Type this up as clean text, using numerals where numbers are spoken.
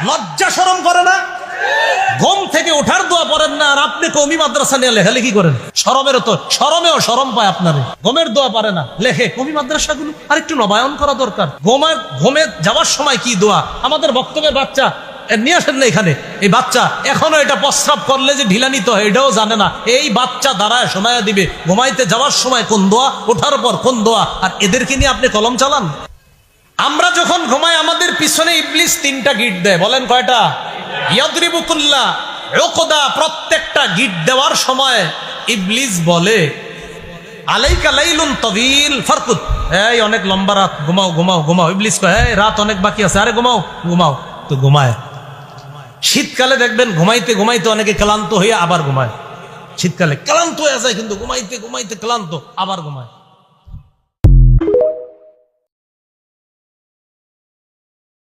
লজ্জা শরম করে না? ঘুম থেকে ওঠার দোয়া পড়েন না, আর আপনি কওমি মাদ্রাসা নিয়ে লেখালেখি করেন। শরমেও শরম পায় আপনারে। ঘুমের দোয়া পারে না, লেখে। কওমি মাদ্রাসাগুলো আর একটু নবায়ন করা দরকার। ঘুমে যাওয়ার সময় কি দোয়া? আমাদের বক্তব্যের বাচ্চা নিয়ে আসেন না এখানে। এই বাচ্চা এখনো এটা প্রস্রাব করলে যে ঢিলা নিতে হয় এটাও জানে না। এই বাচ্চা দাঁড়ায় শোনায় দিবে ঘুমাইতে যাওয়ার সময় কোন দোয়া, ওঠার পর কোন দোয়া, আর এদেরকে নিয়ে আপনি কলম চালান। আমরা যখন ঘুমাই আমাদের পিছনে ইবলিস 3টা গিট দেয়। বলেন কয়টা? ইয়াদরিবু কুল্লা উকদা। প্রত্যেকটা গিট দেওয়ার সময় ইবলিস বলে আলাইকা লাইলুন তাওয়িল ফারকুদ। এই অনেক লম্বা রাত, ঘুমাও ঘুমাও ঘুমাও। ইবলিস কয় এই রাত অনেক বাকি আছে, আরে ঘুমাও ঘুমাও। তো ঘুমায়। শীতকালে দেখবেন ঘুমাইতে ঘুমাইতে অনেকে ক্লান্ত হয়ে আবার ঘুমায়। শীতকালে ক্লান্ত হয়ে যায় কিন্তু ঘুমাইতে ঘুমাইতে ক্লান্ত, আবার ঘুমায়।